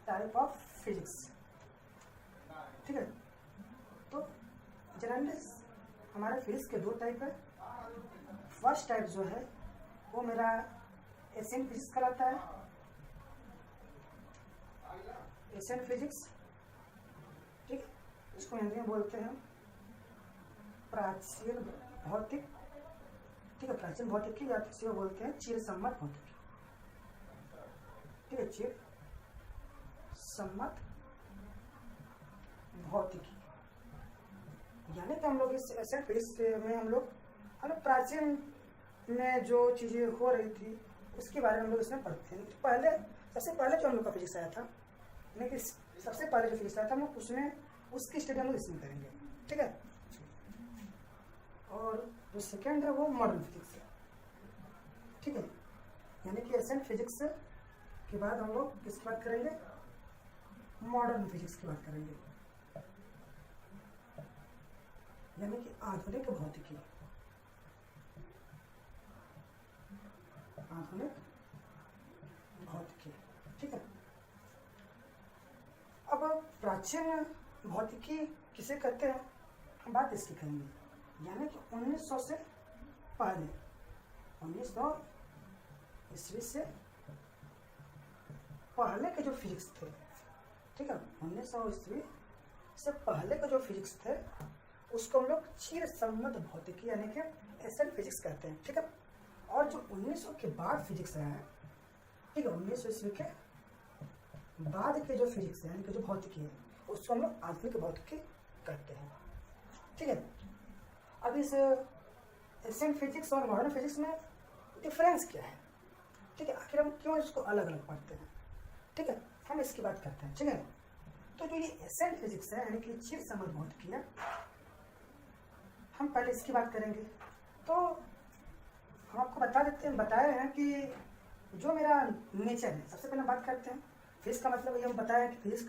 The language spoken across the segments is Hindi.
टाइप ऑफ फिजिक्स, ठीक है। तो जनरली हमारे फिजिक्स के दो टाइप है। फर्स्ट टाइप जो है वो मेरा एशियन फिजिक्स कहलाता है, एशियन फिजिक्स, ठीक है। इसको हिंदी में बोलते हैं प्राचीन भौतिक, ठीक है। प्राचीन भौतिकी या किसी को बोलते हैं चिर सम्मत भौतिकी, ठीक है, चिर सम्मत भौतिकी। यानी कि हम लोग इस एशियन फिजिक्स में हम लोग प्राचीन में जो चीज़ें हो रही थी उसके बारे में हम लोग इसमें पढ़ते हैं। पहले सबसे पहले जो हम लोग का फिजिक्स आया था, यानी कि सबसे पहले जो फिजिक्स आया था हम लोग उसमें उसकी स्टडी हम लोग इसमें करेंगे, ठीक है। और जो सेकेंड है वो मॉडर्न फिजिक्स है, ठीक है। यानी कि एशियन फिजिक्स के बाद हम लोग किसकी बात करेंगे, मॉडर्न फिजिक्स की बात करेंगे, यानी कि आधुनिक भौतिकी, आधुनिक भौतिकी, ठीक है। अब प्राचीन भौतिकी किसे कहते हैं, हम बात इसकी करेंगे। यानी कि 1900 से पहले, 1900 ईस्वी से पहले के जो फिजिक्स थे, ठीक है, 1900 ईस्वी से पहले के जो फिजिक्स थे उसको हम लोग चिर सम्मत भौतिकी यानी कि एशियन फिजिक्स कहते हैं, ठीक है। और जो 1900 के बाद फिजिक्स आया है, ठीक है, 1900 ईस्वी के बाद के जो फिजिक्स है यानी कि जो भौतिकी है उसको हम लोग आधुनिक भौतिकी कहते हैं, ठीक है। अब इस एशियन फिजिक्स और मॉडर्न फिजिक्स में डिफरेंस क्या है, ठीक है, आखिर हम क्यों इसको अलग अलग पढ़ते हैं, ठीक है, हम इसकी बात करते हैं, ठीक है। तो जो ये एशियन फिजिक्स है यानी कि चिर सम्मत भौतिकी है, हम पहले इसकी बात करेंगे। तो हम आपको बताए हैं कि जो मेरा नेचर है, सबसे पहले बात करते हैं फिजिक्स का मतलब, ये हम बताया कि फिजिक्स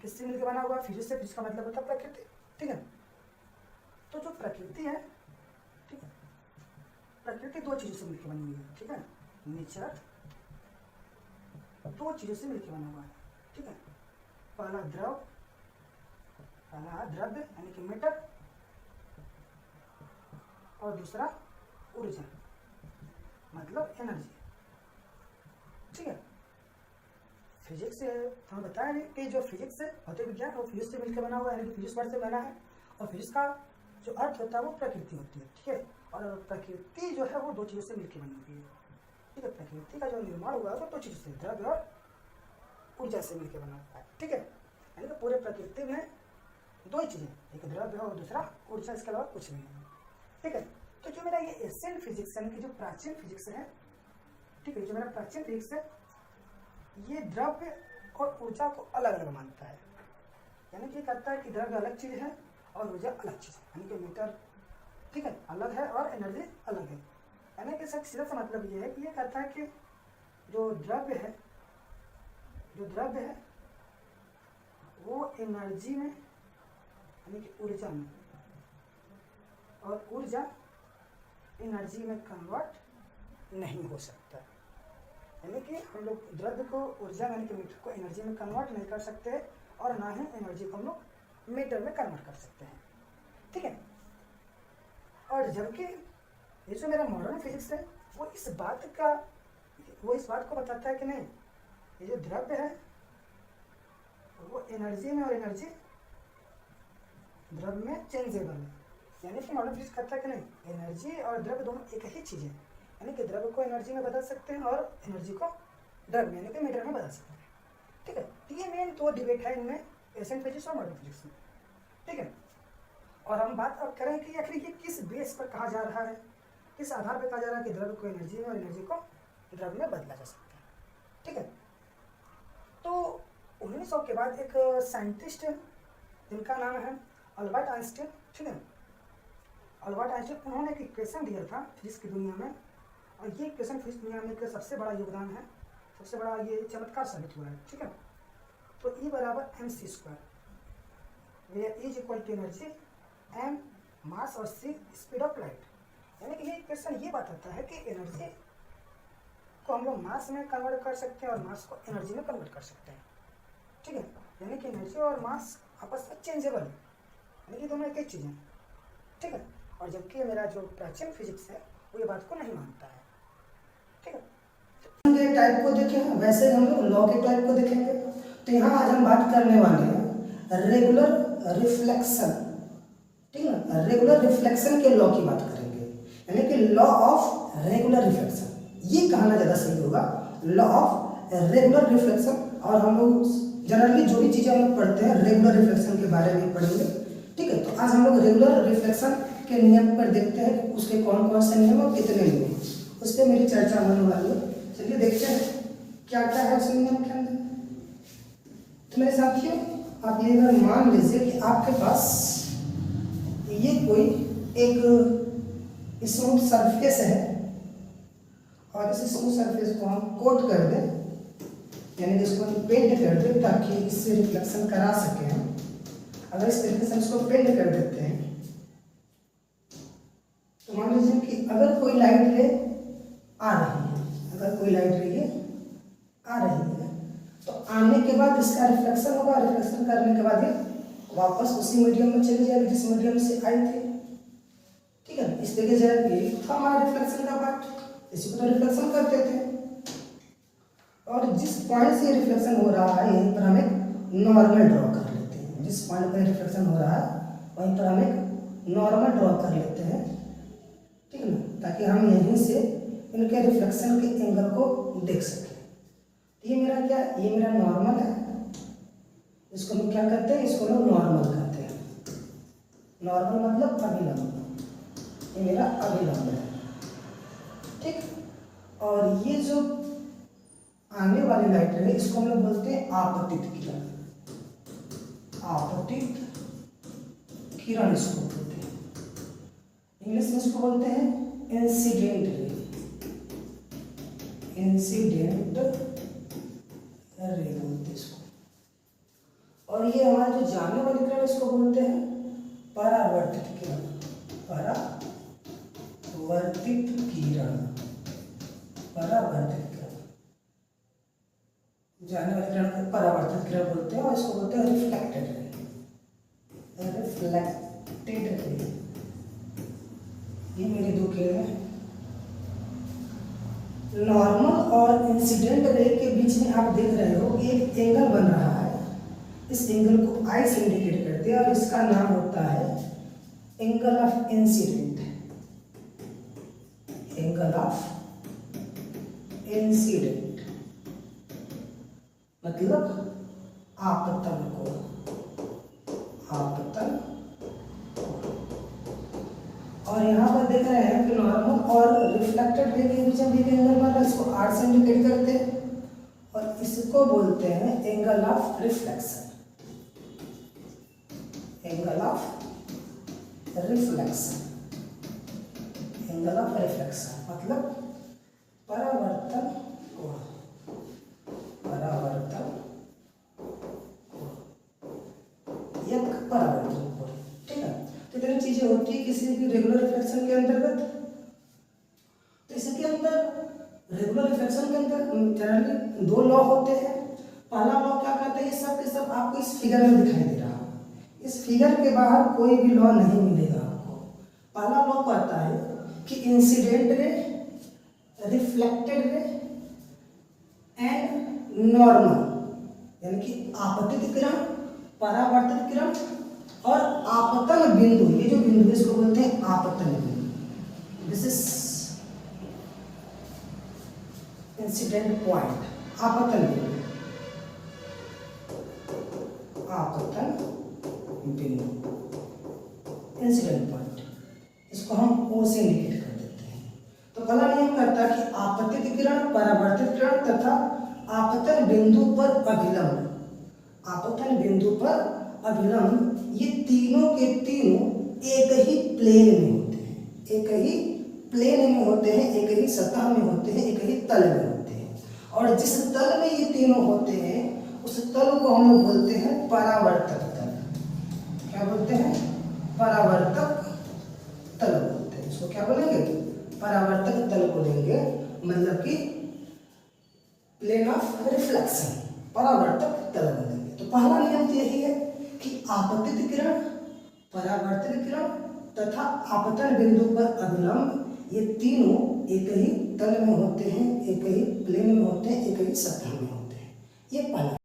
किससे मिलकर बना हुआ, फिजिक्स से, फिजिक्स का मतलब होता है प्रकृति, ठीक है। तो जो प्रकृति है, ठीक है, प्रकृति दो चीजों से मिलकर बनी हुई है, ठीक है। नेचर दो चीजों से मिलकर बना हुआ है, ठीक है। पहला द्रव्य यानी कि मैटर, और दूसरा ऊर्जा मतलब एनर्जी, ठीक है। फिजिक्स से हमें बताया नहीं कि जो फिजिक्स है भौतिक विज्ञान वो फिजिक्स से मिलकर बना हुआ है, यानी कि फिजिक्स वर्ड से बना है। और फिजिक्स का जो अर्थ होता है वो प्रकृति होती है, ठीक है। और प्रकृति जो है वो दो चीज़ों से मिलकर बनी हुई है, ठीक है। प्रकृति का जो निर्माण हुआ है वो दो चीज़ों से, द्रव्य और ऊर्जा से मिलकर बना हुआ है, ठीक है। यानी कि पूरे प्रकृति में दो ही चीज़ें, एक द्रव्य और दूसरा ऊर्जा, इसके अलावा कुछ नहीं है, ठीक है। तो जो मेरा ये एशियन फिजिक्स यानी कि जो प्राचीन फिजिक्स है, ठीक है, जो मेरा प्राचीन फिजिक्स है ये द्रव्य और ऊर्जा को अलग अलग मानता है। यानी कि ये कहता है कि द्रव्य अलग चीज है और ऊर्जा अलग चीज है, यानी कि मैटर, ठीक है, अलग है और एनर्जी अलग है। यानी कि इसका सीधा सा मतलब ये है कि ये कहता है कि जो द्रव्य है वो एनर्जी में यानी कि ऊर्जा में, और ऊर्जा एनर्जी में कन्वर्ट नहीं हो सकता। यानी कि हम लोग द्रव्य को ऊर्जा यानी कि मीटर को एनर्जी में कन्वर्ट नहीं कर सकते और ना ही एनर्जी को हम लोग मीटर में कन्वर्ट कर सकते हैं, ठीक है। और जबकि ये जो मेरा मॉडर्न फिजिक्स है वो इस बात को बताता है कि नहीं, ये जो द्रव्य है वो एनर्जी में और एनर्जी द्रव्य में चेंजेबल है। यानी कि मॉडर्न फिजिक्स कहता है कि नहीं, एनर्जी और द्रव्य दोनों एक ही चीज़ है, यानी कि द्रव्य को एनर्जी में बदल सकते हैं और एनर्जी को द्रव्य यानी कि मीटर में बदल सकते हैं, ठीक है। तो ये मेन दो डिबेट है इनमें, एशियन फिजिक्स और मॉडर्न फिजिक्स में, ठीक है। और हम बात अब करें कि आखिर ये किस बेस पर कहा जा रहा है, किस आधार पर कहा जा रहा है कि द्रव्य को एनर्जी में और एनर्जी को द्रव्य में बदला जा सकता है, ठीक है। तो 1900 के बाद एक साइंटिस्ट है जिनका नाम है अल्बर्ट आइंस्टीन, ठीक है। अल्बर्ट आइंस्टीन, उन्होंने एक इक्वेशन दिया था फिजिक्स की दुनिया में, और ये इक्वेशन फिजिक्स दुनिया में एक सबसे बड़ा योगदान है, सबसे बड़ा ये चमत्कार साबित हुआ है, ठीक है। तो E बराबर mc², where E equal to energy, m mass और c स्पीड ऑफ लाइट। यानी कि ये इक्वेशन ये बताता है कि एनर्जी को हम लोग मास में कन्वर्ट कर सकते हैं और मास को एनर्जी में कन्वर्ट कर सकते हैं, ठीक है, यानी कि एनर्जी और मास आपस में चेंजेबल है, यानी कि दोनों एक ही चीज़ है, ठीक है। और जबकि मेरा जो प्राचीन फिजिक्स है वो ये बात को नहीं मानता है, ठीक है। के टाइप को देखें, वैसे हम लोग लॉ के टाइप को देखेंगे। तो यहाँ आज हम बात करने वाले हैं रेगुलर रिफ्लेक्शन, ठीक है, रेगुलर रिफ्लेक्शन के लॉ की बात करेंगे, यानी कि लॉ ऑफ रेगुलर रिफ्लेक्शन, ये कहना ज़्यादा सही होगा, लॉ ऑफ रेगुलर रिफ्लेक्शन। और हम लोग जनरली जो भी चीज़ें हम लोग पढ़ते हैं रेगुलर रिफ्लेक्शन के बारे में पढ़ेंगे, ठीक है। तो आज हम लोग रेगुलर रिफ्लेक्शन के नियम पर देखते हैं, उसके कौन कौन से नियम और कितने नियम, उस पर मेरी चर्चा होने वाली है। चलिए देखते हैं क्या क्या है उस नियम के अंदर। तो मेरे साथियों, आप ये अगर मान लीजिए कि आपके पास ये कोई एक स्मूथ सरफेस है और इस स्मूथ सरफेस को हम कोट कर दें, यानी कि इसको हम पेंट कर दें ताकि इससे रिफ्लेक्शन करा सकें हम। अगर इस तरीके से इसको पेंट कर देते हैं तो मान लीजिए कि अगर कोई लाइट रे आ रही है, अगर कोई लाइट रे आ रही है तो आने के बाद इसका रिफ्लेक्शन होगा, रिफ्लेक्शन करने के बाद ये वापस उसी मीडियम में चली जाएगी जिस मीडियम से आई थी, ठीक है। इस तरीके से यही था हमारा रिफ्लेक्शन का पार्ट, इसी को तो रिफ्लेक्शन करते थे। और जिस पॉइंट से रिफ्लेक्शन हो रहा है यहीं पर हम एक नॉर्मल ड्रॉ कर लेते हैं, जिस पॉइंट पर रिफ्लेक्शन हो रहा है वहीं पर हम एक नॉर्मल ड्रॉ कर लेते हैं, ठीक है ना, ताकि हम यहीं से इनके रिफ्लेक्शन के एंगल को देख सकें। ये मेरा क्या, ये मेरा नॉर्मल है, इसको हम क्या कहते हैं, इसको हम नॉर्मल कहते हैं। नॉर्मल मतलब अभिलंब, ये मेरा अभिलंब है, ठीक। और ये जो आने वाली लाइट है इसको हम लोग बोलते हैं आपतित किरण, आपतित किरण इसको बोलते हैं, इंग्लिश में इसको बोलते हैं इंसिडेंट रे, इंसिडेंट रे बोलते हैं इसको। और ये हमारा जो जाने वाली किरण इसको बोलते हैं परावर्तित किरण, परावर्तित किरण, परावर्तित किरण, जाने वाली किरण को परावर्तित किरण बोलते हैं। और इसको बोलते हैं रिफ्लेक्टेड रे, रिफ्लेक्टेड रे। ये मेरी दो किरण है। नॉर्मल और इंसिडेंट रे के बीच में आप देख रहे हो एक एंगल बन रहा है, इस एंगल को आई से इंडिकेट करते हैं और इसका नाम होता है angle of incident, angle of incident मतलब आपतन कोण, आपतन कोण। और यहाँ पर देख रहे हैं कि नॉर्मल और रिफ्लेक्टेड रे के बीच में एक एंगल बन रहा है, इसको आर से इंडिकेट करते हैं और इसको बोलते हैं angle of reflection, angle of reflection, angle of reflection मतलब परावर्तन कोण, परावर्तन कोण, एक परावर्तन कोण, ठीक है। तो इतनी चीजें होती है किसी भी रेगुलर रिफ्लेक्शन के अंतर्गत। तो इसके अंदर रेगुलर रिफ्लेक्शन के अंदर जनरली दो लॉ होते हैं। पहला लॉ क्या कहते हैं, ये सब के सब आपको इस फिगर में दिखाई दे रहा है, इस फिगर के बाहर कोई भी लॉ नहीं मिलेगा आपको। पहला लॉ कहता है कि incident ray, reflected ray and normal, यानी कि आपतित किरण, परावर्तित किरण और आपतन बिंदु, ये जो बिंदु है इसको बोलते हैं आपतन बिंदु, दिस इज इंसिडेंट पॉइंट, आपतन बिंदु, आपतन बिंदु, इंसिडेंट पॉइंट, इसको हम ओ से इंडिकेट कर देते हैं। तो पहला नियम कहता है कि आपतित किरण, परावर्तित किरण तथा आपतन बिंदु पर अभिलंब, आपतन बिंदु पर अभिलंब, ये तीनों के तीनों एक ही प्लेन में होते हैं, एक ही प्लेन में होते हैं, एक ही सतह में होते हैं, एक ही तल में होते हैं। और जिस तल में ये तीनों होते हैं उस तल को हम लोग बोलते हैं परावर्तक तल। क्या बोलते हैं, परावर्तक तल बोलते हैं इसको। क्या बोलेंगे, परावर्तक तल बोलेंगे, मतलब कि प्लेन ऑफ रिफ्लेक्शन, परावर्तक तल बोलेंगे। तो पहला नियम तो यही है कि आपतित किरण, परावर्तित किरण तथा आपतन बिंदु पर अभिलंब, ये तीनों एक ही तल में होते हैं, एक ही प्लेन में होते हैं, एक ही सतह में होते हैं। ये पहला